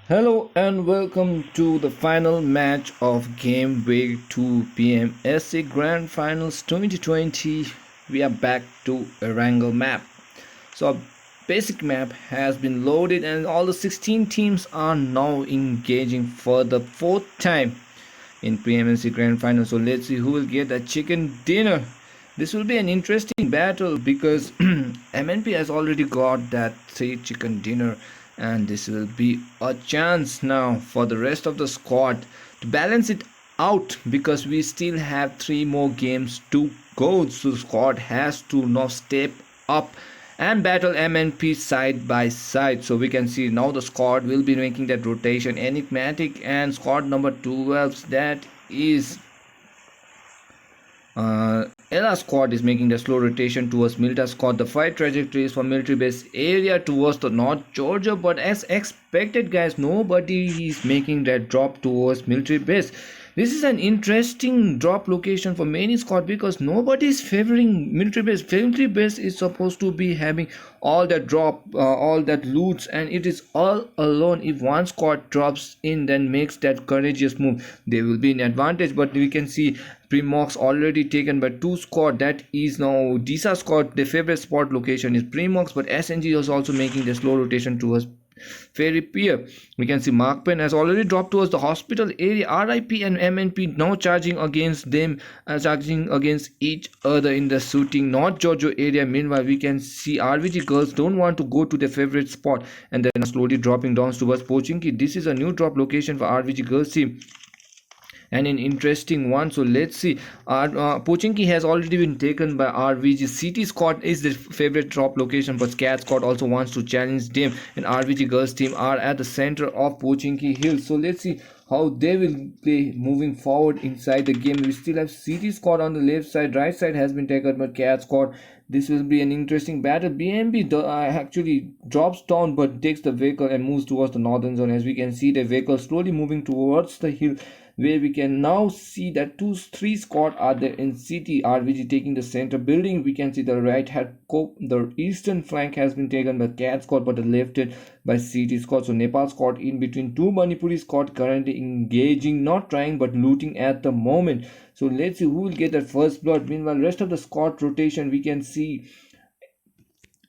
Hello and welcome to the final match of Game Week 2 PMSC Grand Finals 2020. We are back to Erangel map. So a basic map has been loaded and all the 16 teams are now engaging for the fourth time in PMSC Grand Final. So let's see who will get a chicken dinner. This will be an interesting battle because MNP has already got that 3 chicken dinner, and this will be a chance now for the rest of the squad to balance it out because we still have 3 more games to go. So squad has to now step up and battle MNP side by side. So we can see now the squad will be making that rotation. Enigmatic and squad number 12, that is Ella squad, is making the slow rotation towards Milta squad. The fight trajectory is from military base area towards the North Georgia, but as expected, guys, nobody is making that drop towards military base. This is an interesting drop location for many squad because nobody is favoring military base. Military base is supposed to be having all that drop, all that loots, and it is all alone. If one squad drops in, then makes that courageous move, they will be in advantage. But we can see Primox already taken by 2 squad. That is now Disa squad. The favorite spot location is Primox, but SNG is also making the slow rotation towards Fairy Pier. We can see Mark Pen has already dropped towards the hospital area. RIP and MNP now charging against them, charging against each other in the shooting North Giorgio area. Meanwhile, we can see RVG girls don't want to go to their favorite spot and then slowly dropping down towards Pochinki. This is a new drop location for RVG girls team and an interesting one. So let's see. Pochinki has already been taken by RVG. City squad is the favorite drop location, but Scat squad also wants to challenge them, and RVG girls team are at the center of Pochinki Hill. So let's see how they will play moving forward inside the game. We still have City squad on the left side. Right side has been taken by Cat squad. This will be an interesting battle. BMB actually drops down but takes the vehicle and moves towards the northern zone. As we can see, the vehicle slowly moving towards the hill, where we can now see that 3 squad are there in city. RVG taking the center building. We can see the right hand cope. The eastern flank has been taken by Cat squad, but the left by city squad. So Nepal squad in between 2 Manipuri squad currently engaging, not trying but looting at the moment. So let's see who will get that first blood. Meanwhile, rest of the squad rotation, we can see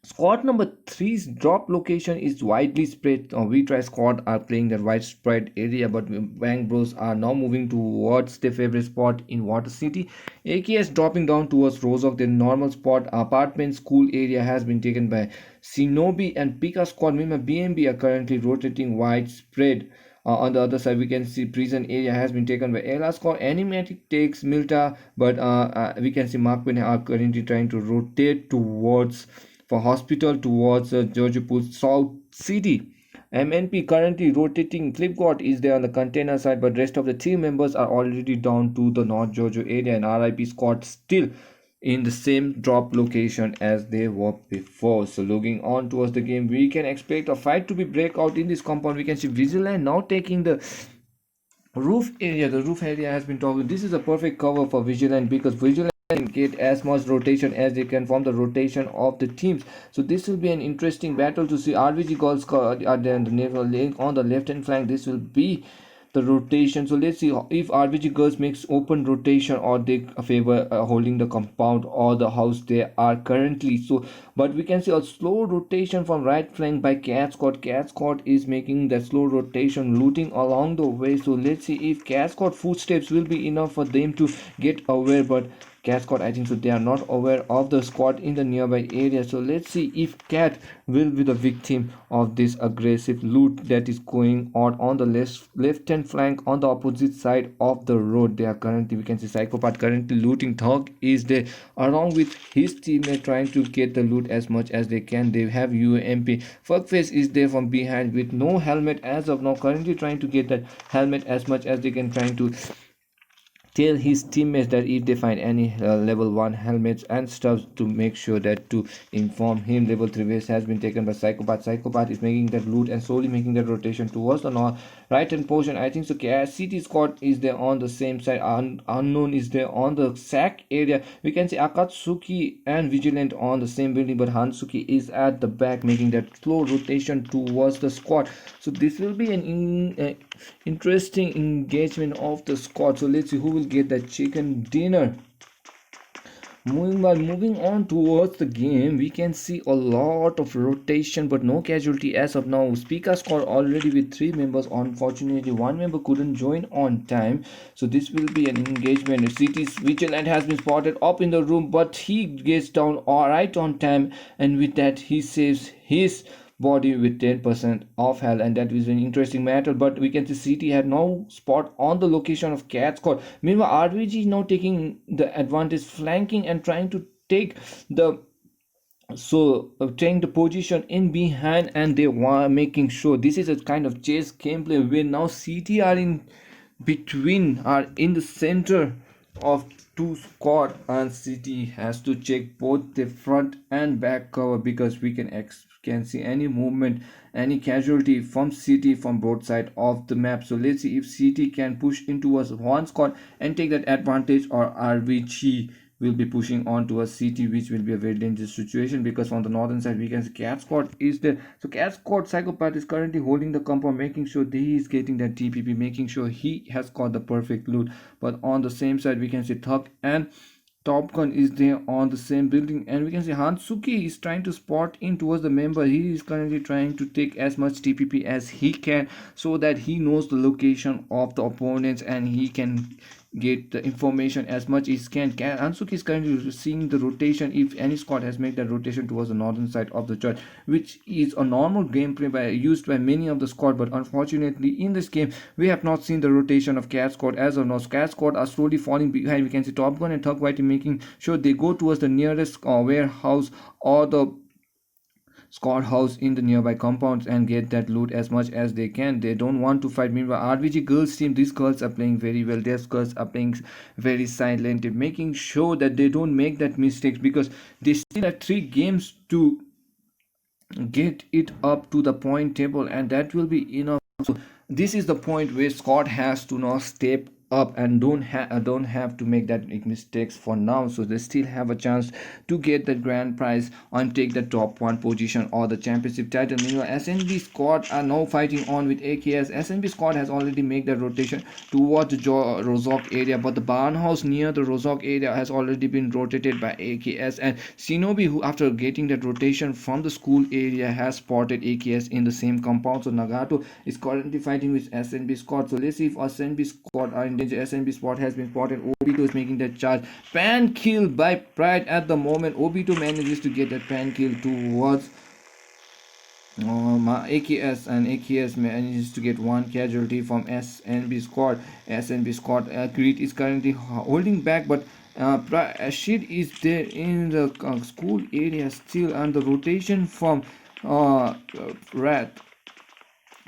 squad number three's drop location is widely spread. We try squad are playing that widespread area, but Bang Bros are now moving towards their favorite spot in Water City. AKS dropping down towards Rozok. Their normal spot apartment school area has been taken by Shinobi and Pika squad. Meanwhile, BMB are currently rotating widespread. On the other side, we can see prison area has been taken by Ella squad. Animatic takes Milta, but we can see Mark Payne are currently trying to rotate towards for hospital towards Georgipur South City. MNP currently rotating. Flipkart is there on the container side, but rest of the team members are already down to the North Georgia area, and RIP squad still in the same drop location as they were before. So looking on towards the game, we can expect a fight to be break out in this compound. We can see Vigilant now taking the roof area. The roof area has been talking. This is a perfect cover for Vigilant because Vigilant can get as much rotation as they can from the rotation of the teams. So this will be an interesting battle to see. RVG girls are there on the naval link on the left hand flank. This will be the rotation. So let's see if RVG girls makes open rotation or they favor holding the compound or the house they are currently. So but we can see a slow rotation from right flank by Cat squad. Cat squad is making that slow rotation, looting along the way. So let's see if Cat squad footsteps will be enough for them to get aware, but Cat squad, I think so, they are not aware of the squad in the nearby area. So let's see if Cat will be the victim of this aggressive loot that is going on the left hand flank on the opposite side of the road. They are currently, we can see Psychopath currently looting. Thug is there along with his teammate trying to get the loot as much as they can. They have UMP. Fuckface is there from behind with no helmet as of now, currently trying to get that helmet as much as they can, trying to tell his teammates that if they find any level 1 helmets and stuff, to make sure that to inform him. Level 3 waste has been taken by Psychopath is making that loot and slowly making that rotation towards the north right hand portion. I think so. City squad is there on the same side. Unknown is there on the sack area. We can see Akatsuki and Vigilant on the same building, but Hansuki is at the back making that slow rotation towards the squad. So this will be an interesting engagement of the squad. So let's see who will get that chicken dinner. Moving on towards the game, we can see a lot of rotation but no casualty as of now. Speaker squad already with 3 members. Unfortunately, 1 member couldn't join on time, so this will be an engagement. City's Vigilant has been spotted up in the room, but he gets down all right on time, and with that he saves his body with 10% of health, and that is an interesting matter. But we can see CT had no spot on the location of Cat Squad. Meanwhile, RVG is now taking the advantage, flanking and trying to take the taking the position in behind, and they were making sure this is a kind of chase gameplay where now CT are in between, are in the center of 2 squad, and City has to check both the front and back cover because we can see any movement, any casualty from City from both side of the map. So let's see if City can push into us 1 squad and take that advantage, or RVG will be pushing on to a city, which will be a very dangerous situation because on the northern side we can see Cat Squad is there. So Cat Squad Psychopath is currently holding the compound, making sure that he is getting that TPP, making sure he has got the perfect loot. But on the same side we can see Thug and Top Gun is there on the same building, and we can see Hansuki is trying to spot in towards the member. He is currently trying to take as much TPP as he can so that he knows the location of the opponents and he can get the information as much as can. Hansuki is currently seeing the rotation if any squad has made that rotation towards the northern side of the church, which is a normal gameplay used by many of the squad. But unfortunately in this game we have not seen the rotation of Cat Squad as of now. Cat Squad are slowly falling behind. We can see Top Gun and Thug White making sure they go towards the nearest warehouse or the squad house in the nearby compounds and get that loot as much as they can. They don't want to fight. Meanwhile, RVG girls team, these girls are playing very well. These girls are playing very silent, making sure that they don't make that mistakes because they still have 3 games to get it up to the point table, and that will be enough. So this is the point where Scott has to now step up and don't have to make that mistakes for now. So they still have a chance to get the grand prize and take the top 1 position or the championship title. Meanwhile, SNB squad are now fighting on with AKS. SNB squad has already made the rotation towards the Rozok area, but the barn house near the Rozok area has already been rotated by AKS, and Shinobi, who after getting that rotation from the school area has spotted AKS in the same compound. So Nagato is currently fighting with SNB squad. So let's see if SNB squad are in danger. SNB squad has been spotted. Obito is making that charge. Pan kill by Pride at the moment. Obito manages to get that pan kill towards AKS, and AKS manages to get 1 casualty from SNB squad. SNB squad Creed is currently holding back, but Ashid is there in the school area still, and the rotation from Rat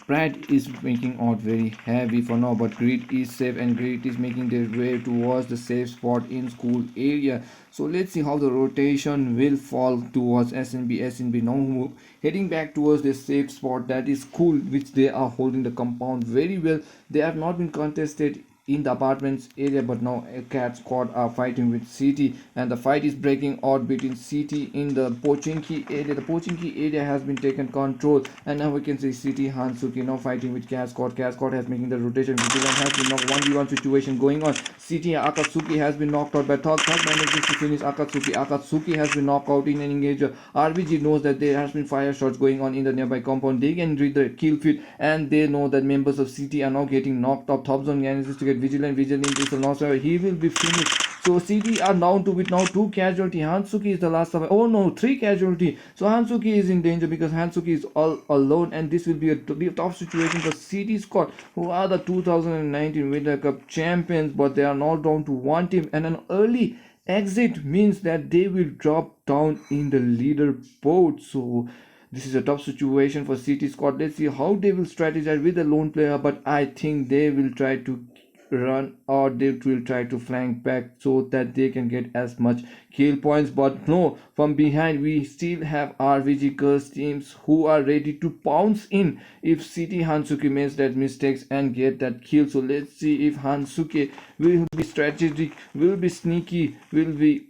Pride is making out very heavy for now, but Greed is safe and Greed is making their way towards the safe spot in school area. So let's see how the rotation will fall towards SNB now heading back towards the safe spot, that is school, which they are holding the compound very well. They have not been contested in the apartments area, but now a Cat Squad are fighting with CT, and the fight is breaking out between CT in the Pochinki area. The Pochinki area has been taken control, and now we can see CT Hansuki now fighting with Cat Squad. Cat Squad has making the rotation. Vigilant has been knocked. 1v1 situation going on. CT Akatsuki has been knocked out by Thug. Thug manages to finish Akatsuki. Akatsuki has been knocked out in an engager. RBG knows that there has been fire shots going on in the nearby compound. They can read the kill feed, and they know that members of CT are now getting knocked off. Top Zone manages to get Vigilant is the loss. He will be finished. So CT are down to with now 2 casualty. Hansuki is the last survivor. Oh no, 3 casualty. So Hansuki is in danger because Hansuki is all alone, and this will be a tough situation for CT squad, who are the 2019 Winter Cup champions, but they are now down to 1 team, and an early exit means that they will drop down in the leaderboard. So this is a tough situation for CT squad. Let's see how they will strategize with the lone player, but I think they will try to run or they will try to flank back so that they can get as much kill points. But no, from behind we still have RVG girls teams who are ready to pounce in if City Hansuki makes that mistakes and get that kill. So let's see if Hansuki will be strategic, will be sneaky, will be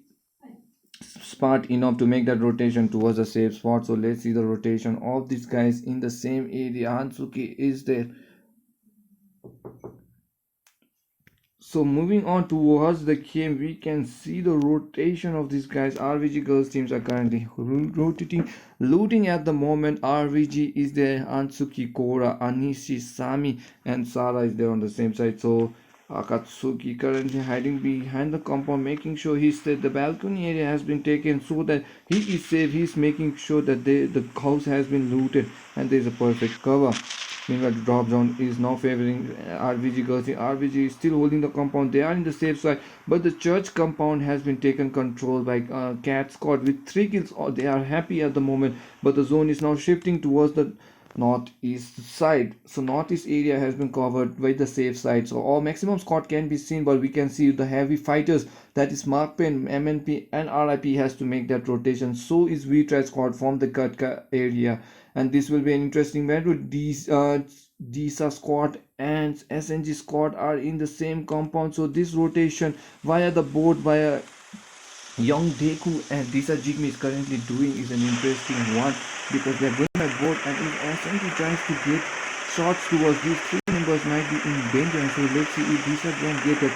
smart enough to make that rotation towards a safe spot. So let's see the rotation of these guys in the same area. Hansuki is there. So moving on towards the game, we can see the rotation of these guys. RVG girls teams are currently rotating, looting at the moment. RVG is there, Ansuki, Kora, Anishi, Sami, and Sara is there on the same side. So Akatsuki currently hiding behind the compound, making sure he's that the balcony area has been taken so that he is safe. He's making sure that the house has been looted and there is a perfect cover. Meanwhile, the drop zone is now favoring RVG girls. RVG is still holding the compound. They are in the safe side, but the church compound has been taken control by Cat Squad with 3 kills. They are happy at the moment, but the zone is now shifting towards the northeast side. So northeast area has been covered by the safe side. So all maximum squad can be seen, but we can see the heavy fighters, that is Markpen, MNP and RIP has to make that rotation. So is VTry squad from the Katka area, and this will be an interesting battle. DISA squad and SNG squad are in the same compound, so this rotation via the board via Young Deku and Disa Jigme is currently doing is an interesting one, because they're going by board, and if SNG tries to get shots towards these 3 members might be in danger. So let's see if Disa can get a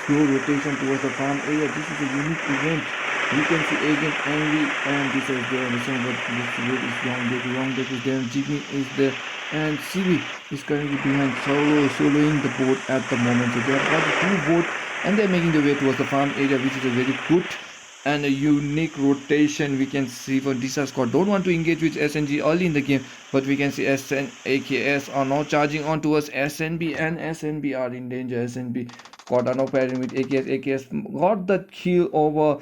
slow rotation towards the farm area. This is a unique event. We can see Agent Envy and Disa is there on the same, but this is Young Deku is there, Jigme is there, and CB is currently behind soloing the board at the moment. So they have got the 2 board and they're making their way towards the farm area, which is a very good and a unique rotation we can see for Disa squad. Don't want to engage with SNG early in the game, but we can see SN AKS are now charging on towards SNB, and SNB are in danger. SNB squad are now pairing with AKS. AKS got the kill over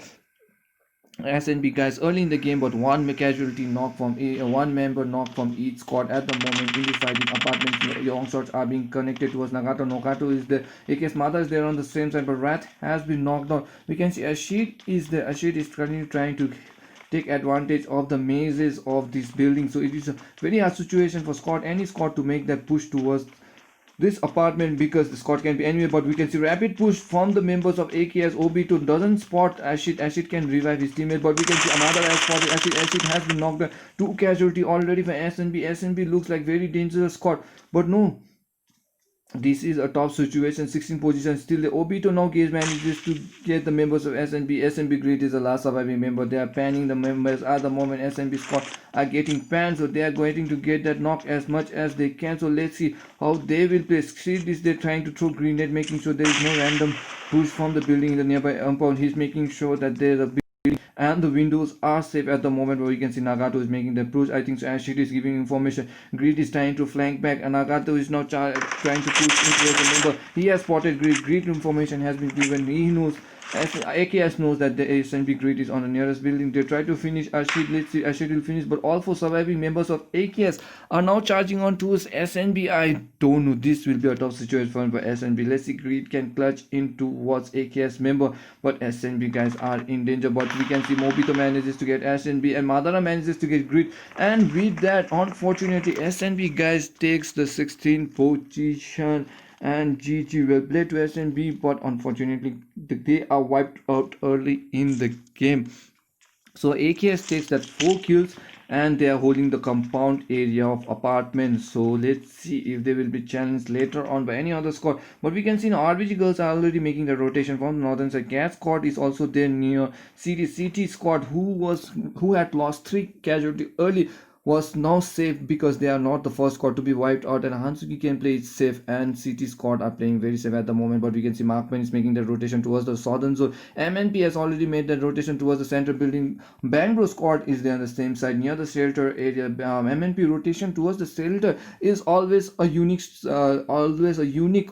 SNB guys early in the game, but one casualty knock from one member knocked from each squad at the moment in this fighting. Apartments long shots are being connected towards Nagato. Nagato is there, AKS Mother is there on the same side, but Rat has been knocked down. We can see Ashid is there. Ashid is currently trying to take advantage of the mazes of this building, so it is a very hard situation for squad, any squad, to make that push towards this apartment, because the squad can be anywhere. But we can see rapid push from the members of AKS. OB2 doesn't spot Ashid. Ashid can revive his teammate, but we can see another has spotted Ashid. Ashid has been knocked down. 2 casualty already for SNB. SNB looks like very dangerous squad, but no, this is a tough situation. 16 position still. The Obito now manages to get the members of SNB. SNB Great is the last surviving member. They are panning the members at the moment. SNB squad are getting panned, so they are going to get that knock as much as they can. So let's see how they will play. Street is they're trying to throw grenade, making sure there is no random push from the building in the nearby compound. He's making sure that there is a and the windows are safe at the moment, where you can see Nagato is making the push. I think so. Ashid is giving information. Greed is trying to flank back, and Nagato is now trying to push into the member. He has spotted Greed. Greed information has been given. He knows. AKS knows that the SNB Greed is on the nearest building. They try to finish Ashid. Let's see, Ashid will finish, but all 4 surviving members of AKS are now charging on towards SNB. I don't know. This will be a tough situation for SNB. Let's see, Greed can clutch in towards AKS member, but SNB guys are in danger. But we can see Mobito manages to get SNB, and Madara manages to get Greed, and with that, unfortunately, SNB guys takes the 16th position. And GG, well played to SNB, but unfortunately they are wiped out early in the game. So AKS takes that 4 kills, and they are holding the compound area of apartments. So let's see if they will be challenged later on by any other squad. But we can see now RBG girls are already making the rotation from the northern side. Cat squad is also there near CT squad, who had lost 3 casualty early, was now safe because they are not the first squad to be wiped out, and Hansuki can play it safe, and CT squad are playing very safe at the moment. But we can see Markman is making the rotation towards the southern zone. MNP has already made that rotation towards the center building. Bangalore squad is there on the same side near the shelter area. MNP rotation towards the shelter is always a unique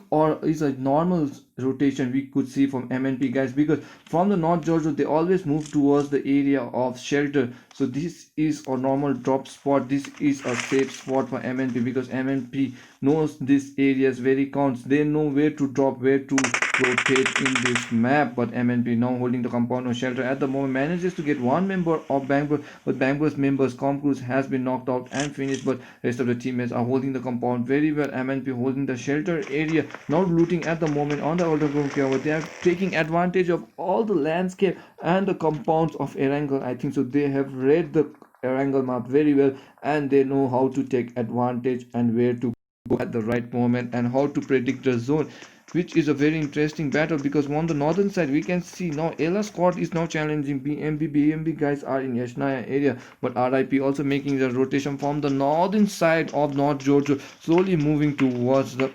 or is a normal rotation we could see from MNP guys, because from the North Georgia they always move towards the area of shelter. So this is a normal drop spot. This is a safe spot for MNP, because MNP knows this areas very counts. They know where to drop, where to rotate in this map. But MNP now holding the compound of shelter at the moment manages to get one member of Bangalore, but Bangalore's members Com Cruise has been knocked out and finished. But rest of the teammates are holding the compound very well. MNP holding the shelter area, now looting at the moment on the underground cover. They are taking advantage of all the landscape and the compounds of Erangel. I think so. They have read the Erangel map very well, and they know how to take advantage and where to go at the right moment and how to predict the zone, which is a very interesting battle. Because on the northern side we can see now Ella squad is now challenging BMB guys are in Yashnaya area, but RIP also making the rotation from the northern side of North Georgia, slowly moving towards the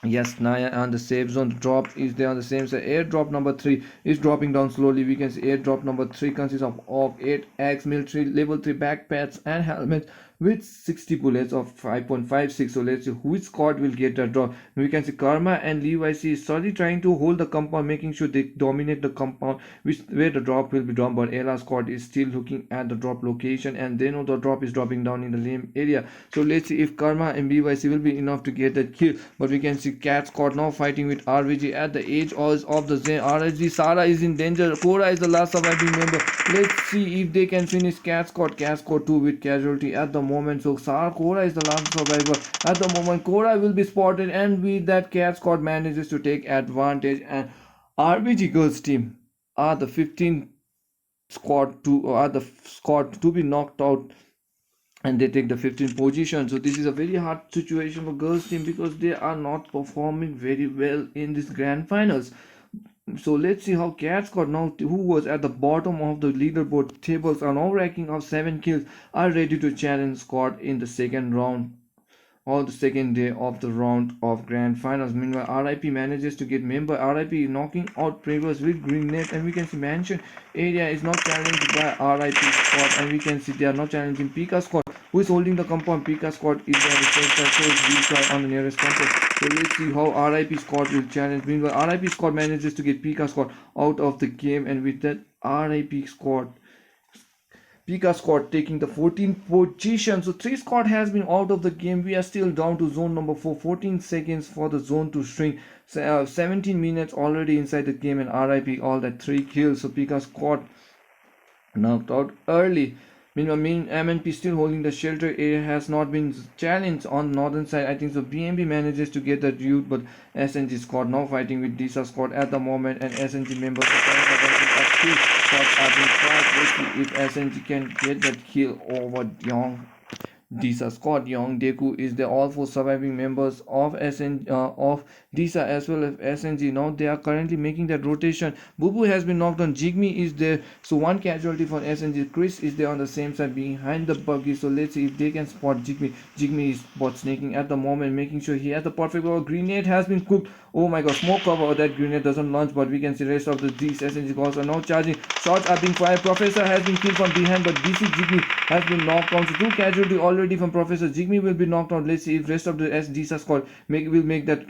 Yes, Naya and the safe zone drop is there on the same side. Airdrop number 3 is dropping down slowly. We can see airdrop number 3 consists of 8x military level 3 backpacks and helmets with 60 bullets of 5.56. So let's see which squad will get that drop. We can see Karma and Levi C is slowly trying to hold the compound, making sure they dominate the compound which where the drop will be drawn. But Ella squad is still looking at the drop location, and they know the drop is dropping down in the lane area. So let's see if Karma and BYC will be enough to get that kill. But we can see Cat squad now fighting with RVG at the edge of the zone. RSG Sara is in danger. Cora is the last surviving member. Let's see if they can finish Cat squad 2 with casualty at the moment. So Cora is the last survivor at the moment. Cora will be spotted, and with that Cat squad manages to take advantage, and RBG girls team are the 15th squad to be knocked out, and they take the 15th position. So this is a very hard situation for girls team because they are not performing very well in this grand finals. So let's see how Cat squad now, who was at the bottom of the leaderboard tables, are now racking up 7 kills, are ready to challenge squad in the second round or the second day of the round of grand finals. Meanwhile, RIP manages to get member. RIP knocking out Previous with grenade, and we can see mansion area is not challenged by RIP squad, and we can see they are not challenging Pika squad, who is holding the compound. Pika squad is there the center, so is on the nearest compound. So let's see how RIP squad will challenge. Meanwhile, RIP squad manages to get Pika squad out of the game, and with that RIP squad, Pika squad taking the 14th position. So 3 squad has been out of the game. We are still down to zone number 4. 14 seconds for the zone to shrink. 17 minutes already inside the game, and RIP all that 3 kills. So Pika squad knocked out early. Meanwhile, MNP still holding the shelter area, has not been challenged on northern side. I think so. BMB manages to get that route, but SNG squad now fighting with Disa squad at the moment, and SNG members are two shots are being fired. Let's see if SNG can get that kill over Young Disa squad. Young Deku is the all 4 surviving members of Disa as well as SNG. Now they are currently making that rotation. Bubu has been knocked on. Jigme is there, so 1 casualty for SNG. Chris is there on the same side behind the buggy. So let's see if they can spot Jigme. Jigme is bot snaking at the moment, making sure he has the perfect cover. Grenade has been cooked. Oh my god, smoke cover. That grenade doesn't launch, but we can see rest of these SNG calls are now charging. Shots are being fired. Professor has been killed from behind, but DC Jigme has been knocked on. So 2 casualty already from Professor. Jigme will be knocked out. Let's see if rest of the SDSA squad will make that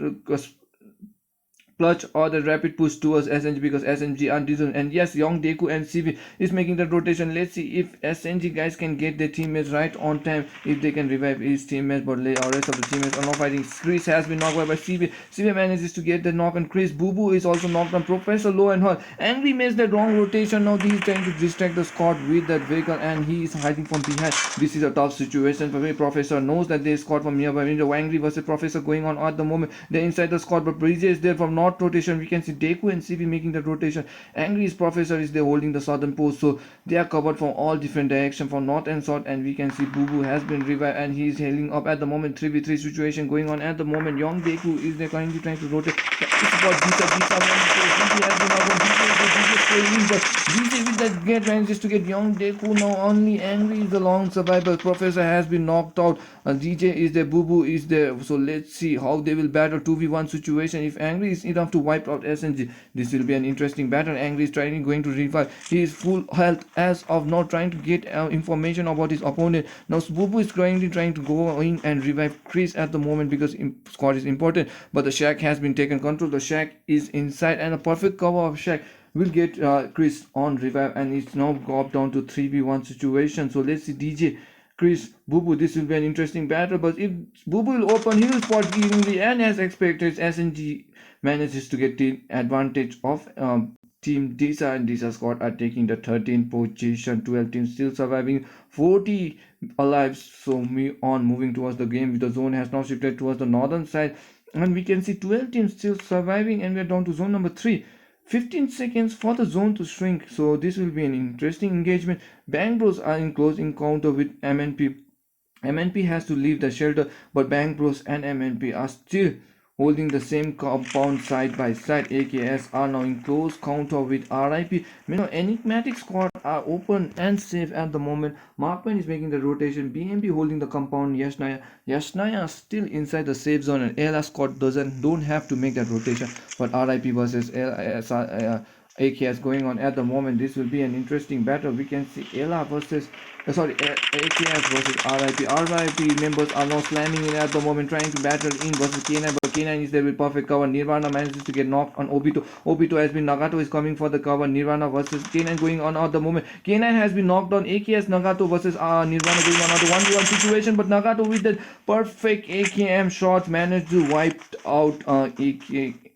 clutch or the rapid push towards SNG, because SNG are diesel. And yes, Young Deku and CV is making the rotation. Let's see if SNG guys can get their teammates right on time, if they can revive his teammates, but the rest of the teammates are not fighting. Chris has been knocked out by CV. CV manages to get the knock on Chris. Bubu is also knocked on. Professor Low and Hall. Angry makes the wrong rotation. Now he is trying to distract the squad with that vehicle, and he is hiding from behind. This is a tough situation for me. Professor knows that there is squad from nearby. Angry versus Professor going on at the moment. They're inside the squad, but Bridge is there from north rotation. We can see Deku and CV making the rotation. Angry's Professor is there holding the southern post, so they are covered from all different directions from north and south. And we can see Bubu has been revived, and he is healing up at the moment. 3v3 situation going on at the moment. Young Deku is there currently trying to rotate. It's about DJ with that get manages to get Young Deku. Now only Angry is the long survivor. Professor has been knocked out. DJ is there, Bubu is there. So let's see how they will battle 2v1 situation. If Angry is enough to wipe out SNG, this will be an interesting battle. Angry is going to revive. He is full health as of now, trying to get information about his opponent. Now Bubu is currently trying to go in and revive Chris at the moment, because squad is important. But the Shack has been taken control. The Shack is inside, and a perfect cover of Shack will get Chris on revive, and it's now got down to 3v1 situation. So let's see DJ Chris, Bubu. This will be an interesting battle, but if Bubu will open, he will spot evenly, and as expected, SNG manages to get the advantage of Team Disa, and Disa squad are taking the 13th position. 12 teams still surviving, 40 alive. So moving towards the game. The zone has now shifted towards the northern side, and we can see 12 teams still surviving, and we are down to zone number 3. 15 seconds for the zone to shrink, so this will be an interesting engagement. Bang Bros are in close encounter with MNP. MNP has to leave the shelter, but Bang Bros and MNP are still holding the same compound side by side. AKS are now in close counter with RIP. Enigmatic squad are open and safe at the moment. Markman is making the rotation. BMP holding the compound. Yashnaya still inside the safe zone, and Ella squad don't have to make that rotation. But RIP versus AKS going on at the moment. This will be an interesting battle. We can see Ella versus AKS versus RIP. RIP members are now slamming in at the moment, trying to battle in versus K9, but K9 is there with perfect cover. Nirvana manages to get knocked on Obito. Obito has been, Nagato is coming for the cover. Nirvana versus K9 going on at the moment. K9 has been knocked on. AKS Nagato versus Nirvana going on the 1v1 situation, but Nagato with the perfect AKM shot managed to wipe out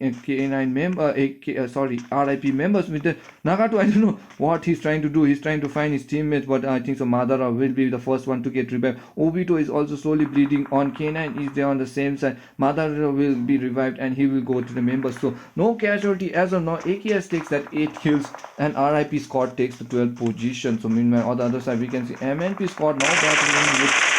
K9 member, RIP members with the Nagato. I don't know what he's trying to do. He's trying to find his teammates, but I think so Madara will be the first one to get revived. Obito is also slowly bleeding on. K9 is there on the same side. Madara will be revived and he will go to the members. So no casualty as of now. AKS takes that 8 kills and RIP squad takes the 12th position. So meanwhile on the other side we can see MNP squad now battling with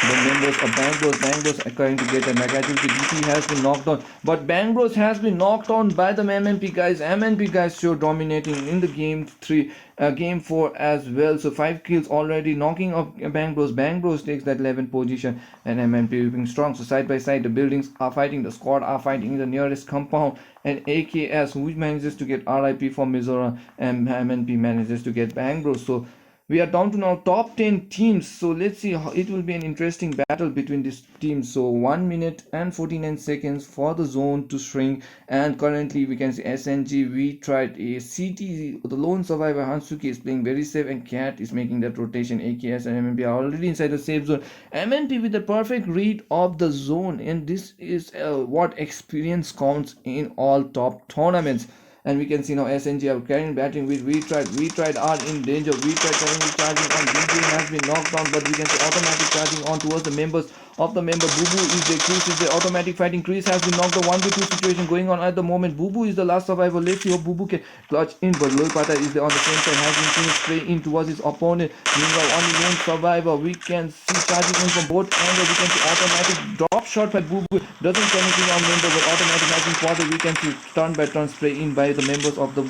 the members of Bang Bros. Bang Bros are trying to get a casualty. DP has been knocked on, but Bang Bros has been knocked on by the MNP guys. MNP guys show dominating in the game 4 as well. So 5 kills already, knocking off Bang Bros. Bang Bros takes that 11th position, and MNP looking strong. So side by side, the buildings are fighting, the squad are fighting in the nearest compound, and AKS, who manages to get RIP for Mizoram, and MNP manages to get Bang Bros. So we are down to now top 10 teams, so let's see how it will be an interesting battle between these teams. So 1 minute and 49 seconds for the zone to shrink, and currently we can see SNG, we tried a CT, the lone survivor Hansuki is playing very safe, and Cat is making that rotation. AKS and MNP are already inside the safe zone. MNP with the perfect read of the zone, and this is what experience counts in all top tournaments. And we can see now SNG are carrying batting with Retried are in danger. Retried currently charging on. DJ has been knocked down, but we can see automatic charging on towards the members of the member. Bubu is the Chris is the automatic fighting. Chris has been knocked. The 1v2 situation going on at the moment. Bubu is the last survivor. Let's see how Bubu can clutch in, but Loipata is there on the same side, has been seen spray in towards his opponent. Meanwhile, only one survivor. We can see charging in from both angles. We can see automatic drop shot by Bubu. Doesn't anything on member, but automatic has been spotted. We can see turn by turn spray in by the members of the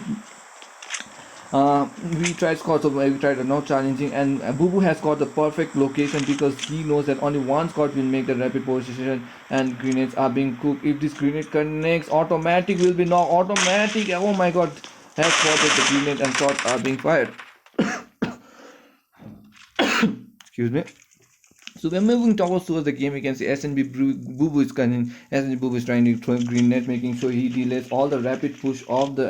we tried score, so we tried not challenging, and Bubu has got the perfect location because he knows that only one squad will make the rapid position, and grenades are being cooked. If this grenade connects, automatic will be now automatic. Oh my god, has spotted the grenade and shots are being fired. Excuse me. So we're moving towards the game. We can see SNB Bubu is coming. SNB Bubu is trying to throw green net, making sure he delays all the rapid push of the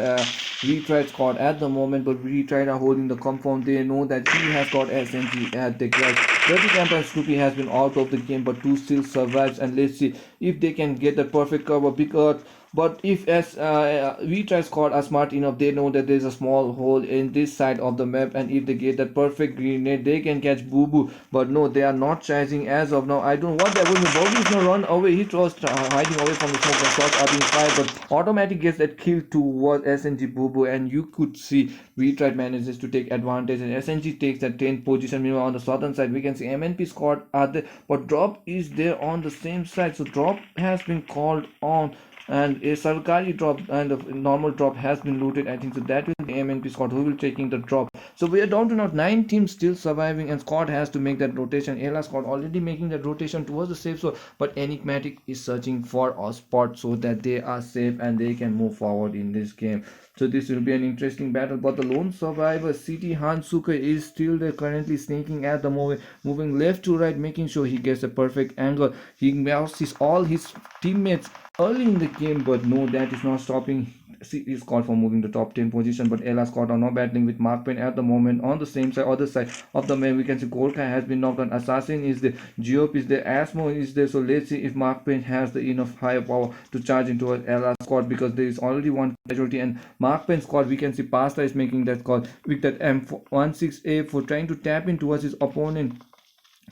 Retried squad at the moment. But Retried are holding the compound. They know that he has got SNG at the clutch. Dirty Camp and Snoopy has been out of the game, but 2 still survives. And let's see if they can get the perfect cover, because but if Retried squad are smart enough, they know that there's a small hole in this side of the map, and if they get that perfect grenade, they can catch Bubu. But no, they are not chasing as of now. I don't know what they're going to do. Bobby is going to run away. He was hiding away from the smoke, and shots are being fired, but automatic gets that kill towards SNG Bubu, and you could see Retried manages to take advantage, and SNG takes that 10th position. Meanwhile, on the southern side, we can see MNP squad are there, but Drop is there on the same side. So Drop has been called on, and a Sarkari drop and a normal drop has been looted. I think so that will be MNP squad who will taking the drop. So we are down to now 9 teams still surviving, and squad has to make that rotation. Ela squad already making that rotation towards the safe zone, but Enigmatic is searching for a spot so that they are safe and they can move forward in this game. So this will be an interesting battle, but the lone survivor City Hansuka is still there, currently sneaking at the moment, moving left to right, making sure he gets a perfect angle. He melts all his teammates early in the game, but no, that is not stopping squad for moving the top 10 position, but Ella squad are not battling with Mark Pain at the moment. On the same side, other side of the man, we can see Golkai has been knocked on, Assassin is there, Geop is there, Asmo is there. So let's see if Mark Pain has the enough firepower to charge into a Ella squad, because there is already one casualty, and Mark Pain squad, we can see Pasta is making that call with that M16A for trying to tap in towards his opponent.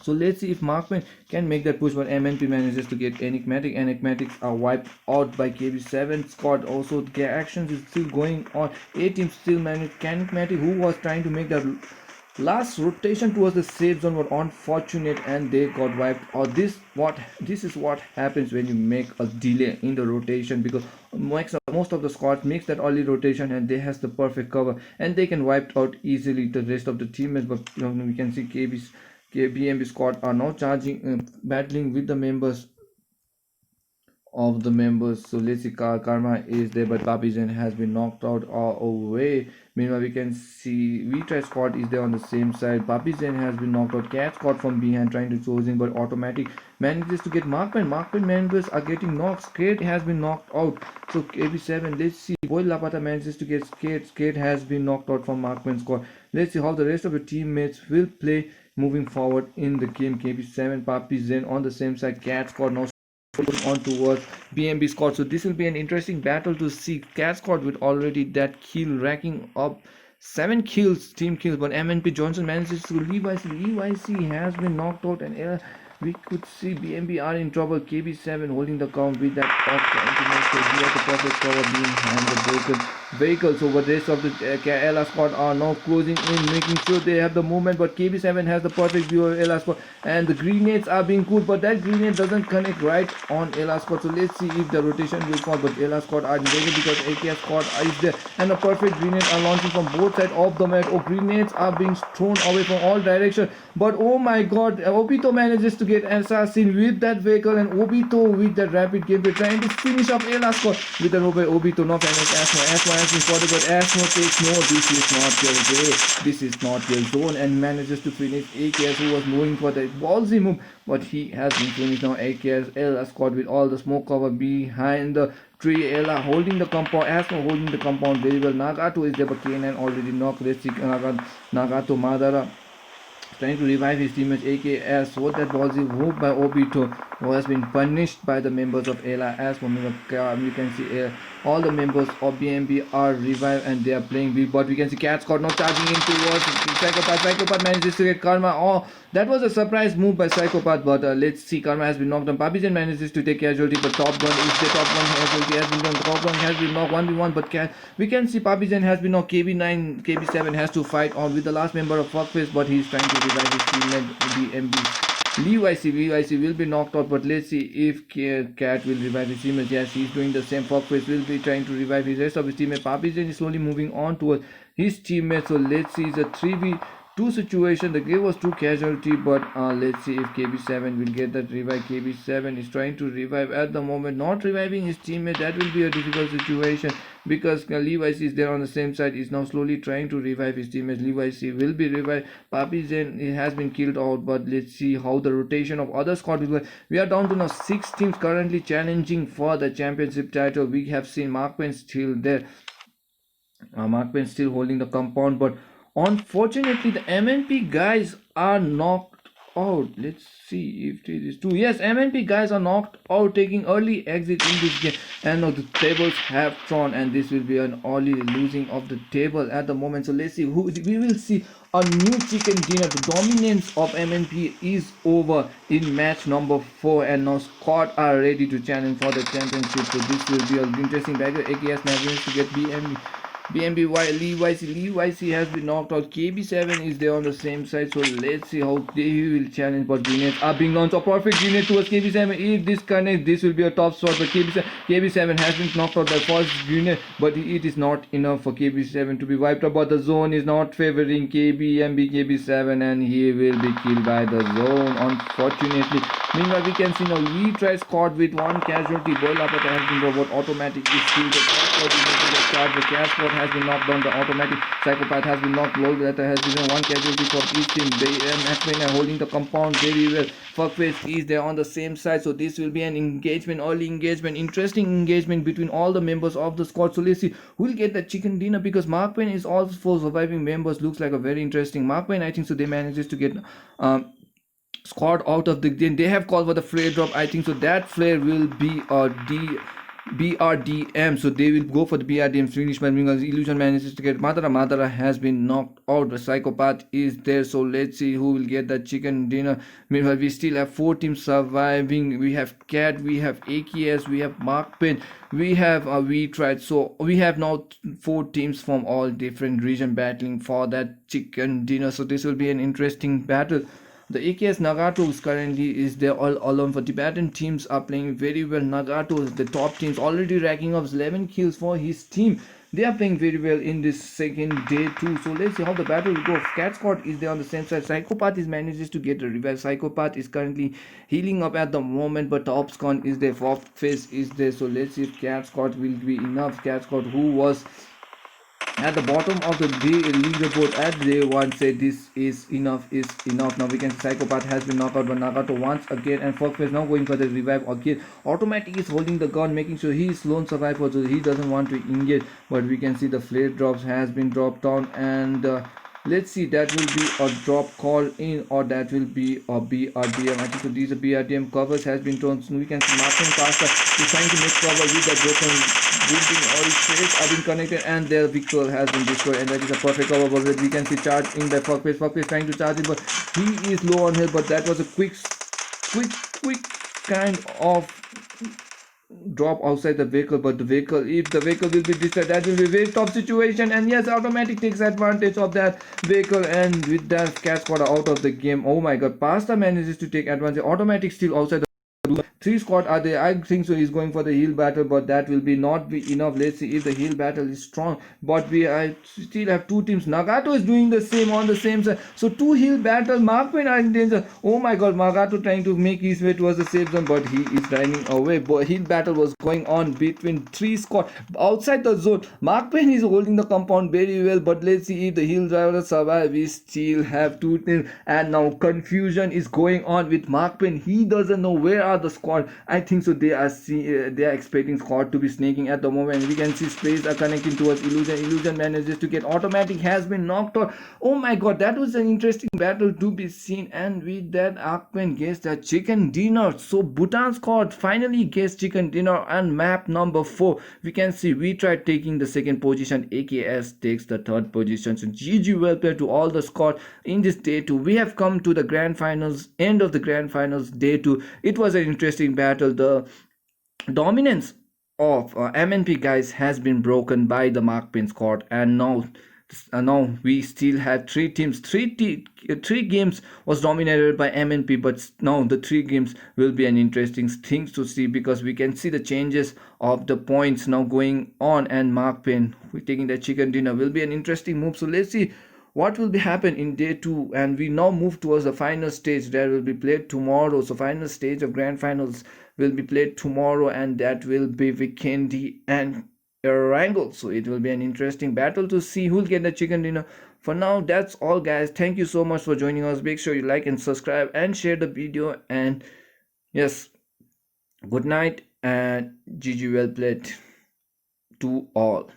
So let's see if Markman can make that push, but MNP manages to get Enigmatic. Enigmatics are wiped out by KB7 squad. Also, their actions is still going on. A team still managed. Enigmatic, who was trying to make that last rotation towards the safe zone, were unfortunate and they got wiped out. This is what happens when you make a delay in the rotation, because most of the squad makes that early rotation and they has the perfect cover and they can wipe out easily the rest of the teammates. But we can see BMB squad are now charging, battling with the members of the members. So let's see, Karma is there, but Papi Zen has been knocked out away. Meanwhile, we can see Vitra squad is there on the same side. Papi Zen has been knocked out. Cat squad from behind trying to choose in, but Automatic manages to get Markman. Markman members are getting knocked. Skate has been knocked out. So KB7, let's see. Boy Lapata manages to get Skate. Skate has been knocked out from Markman squad. Let's see how the rest of the teammates will play moving forward in the game. KB7, Papi Zen on the same side. Cat squad now on towards BMB squad. So this will be an interesting battle to see. Cat squad with already that kill racking up 7 kills, team kills, but MNP Johnson manages to leave. EYC has been knocked out, and we could see BMB are in trouble. KB7 holding the count with that off trying to make sure he has the perfect cover behind the broken vehicle. So the rest of the Ella squad are now closing in, making sure they have the movement, but KB7 has the perfect view of Ella squad, and the grenades are being cooled, but that grenade doesn't connect right on Ella squad. So let's see if the rotation will fall, but Ella squad are ready because AKS squad is there, and the perfect grenades are launching from both sides of the map. Oh, grenades are being thrown away from all directions, but oh my god, Obito manages to get Assassin with that vehicle, and Obito with that rapid gameplay trying to finish up Ella squad with the Obito not damage. Asmo has been spotted, but Asmo takes no, this is not your way, this is not your zone, and manages to finish AKS, who was moving for the ballsy move, but he has been finished now. AKS Ella squad with all the smoke cover behind the tree. Ella holding the compound, Asmo holding the compound very well. Nagato is there, but Kanan already knocked. Let's see, Nagato Madara trying to revive his teammates. AKS what that ballsy move by Obito, who has been punished by the members of Ella. As for you can see all the members of BMB are revived and they are playing big, but we can see Cat squad not charging in towards Psychopath. Psychopath manages to get Karma. Oh, that was a surprise move by Psychopath, but let's see, Karma has been knocked down. Papijan manages to take casualty, but Top Gun is the Top Gun casualty has been done. Top Gun has been knocked 1v1, but we can see Papijan has been knocked. KB9, KB7 has to fight on with the last member of Fuckface, but he's trying to revive his teammate BMB. VYC will be knocked out, but let's see if Cat will revive his teammates. Yes, he's doing the same. Fuckface will be trying to revive his rest of his teammates. Papijan is slowly moving on towards his teammates. So let's see, it's a 3v2 situation. The game was 2 casualty, but let's see if KB7 will get that revive. KB7 is trying to revive at the moment, not reviving his teammate. That will be a difficult situation because Levi's is there on the same side. Is now slowly trying to revive his teammates. Levi's will be revived. Papi Zen has been killed out, but let's see how the rotation of other squad will go. We are down to now 6 teams currently challenging for the championship title. We have seen Markman still there. Markman still holding the compound, but unfortunately the MNP guys are knocked out. Let's see if it is true. Yes, MNP guys are knocked out, taking early exit in this game, and now the tables have drawn, and this will be an early losing of the table at the moment. So let's see who we will see. A new chicken dinner. The dominance of MNP is over in match number 4, and now squad are ready to challenge for the championship. So this will be an interesting battle. AKS manages to get BMB Levi's has been knocked out. KB7 is there on the same side, so let's see how they will challenge. But grenades are being launched. A perfect grenade towards KB7. If this connects, this will be a top shot. But KB7 has been knocked out by first grenade, but it is not enough for KB7 to be wiped out. But the zone is not favoring KB7, and he will be killed by the zone, unfortunately. Meanwhile, we can see now retry squad with 1 casualty. Boy Lapata has been robot. Automatic is killed. The cat squad is making the charge. The cat squad has been knocked down. The automatic psychopath has been knocked low. That has been one casualty for each team. McQueen are holding the compound very well. Fuckface is there on the same side. So this will be an engagement, early engagement, interesting engagement between all the members of the squad. So let's see who will get the chicken dinner, because Mark Payne is also for surviving members. Looks like a very interesting Mark Payne. I think so. They manages to get squad out of the game. They have called for the flare drop. I think so. That flare will be a BRDM, so they will go for the BRDM finish by because Illusion manages to get Madara has been knocked out. The psychopath is there, so let's see who will get the chicken dinner. Meanwhile, we still have 4 teams surviving. We have Cat, we have AKS, we have Mark Payne, we have we tried. So we have now 4 teams from all different region battling for that chicken dinner. So this will be an interesting battle. The AKS Nagato is currently is there all alone. For Tibetan teams are playing very well. Nagato is the top teams, already racking up 11 kills for his team. They are playing very well in this second day too. So let's see how the battle will go. Cat Squad is there on the same side. Psychopath is manages to get a revive. Psychopath is currently healing up at the moment, but Topscon is there. Face is there. So let's see if Cat Squad will be enough. Cat Squad, who was at the bottom of the leaderboard at day 1, said this is enough, is enough. Now we can see Psychopath has been knocked out by Nagato once again, and Fuckface now going for the revive again. Automatic is holding the gun, making sure he is lone survivor, so he doesn't want to engage. But we can see the flare drops has been dropped down, and let's see, that will be a drop call in, or that will be a BRDM. I think so these are BRDM covers has been thrown. So we can see Martin Pasta is trying to make cover with the broken building, or his face have been connected, and their Victor has been destroyed, and that is a perfect cover. But we can see charge in the Fuckface. Fuckface trying to charge it, but he is low on health. But that was a quick kind of drop outside the vehicle. But the vehicle, if the vehicle will be destroyed, that will be a very tough situation. And yes, automatic takes advantage of that vehicle, and with that, Cat Squad out of the game. Oh my god, Pasta manages to take advantage. Automatic still outside the 3 squad are there. I think so he's going for the heal battle, but that will be not be enough. Let's see if the heal battle is strong. But I still have 2 teams. Nagato is doing the same on the same side. So 2 heal battle. Mark Payne are in danger. Oh my god, Nagato trying to make his way towards the safe zone, but he is running away. But heal battle was going on between 3 squad outside the zone. Mark Payne is holding the compound very well, but let's see if the heal driver survive. We still have 2 teams, and now confusion is going on with Mark Payne. He doesn't know where are the squad. I think so they are expecting squad to be snaking at the moment. We can see sprays are connecting towards Illusion manages to get automatic, has been knocked out. Oh my god, that was an interesting battle to be seen. And with that, Arkman gets the chicken dinner. So Bhutan squad finally gets chicken dinner on map number 4. We can see we tried taking the 2nd position, AKS takes the 3rd position. So GG well played to all the squad in this day 2. We have come to the grand finals, end of the grand finals day 2. It was an interesting battle. The dominance of MNP guys has been broken by the Mark Payne squad, and now we still have 3 teams. 3 games was dominated by MNP, but now the 3 games will be an interesting thing to see, because we can see the changes of the points now going on, and Mark Payne taking the chicken dinner will be an interesting move. So let's see what will be happen in day 2, and we now move towards the final stage that will be played tomorrow. So final stage of grand finals will be played tomorrow, and that will be Vikendi and Erangel. So it will be an interesting battle to see who'll get the chicken dinner. For now, that's all guys. Thank you so much for joining us. Make sure you like and subscribe and share the video, and yes, good night and GG well played to all.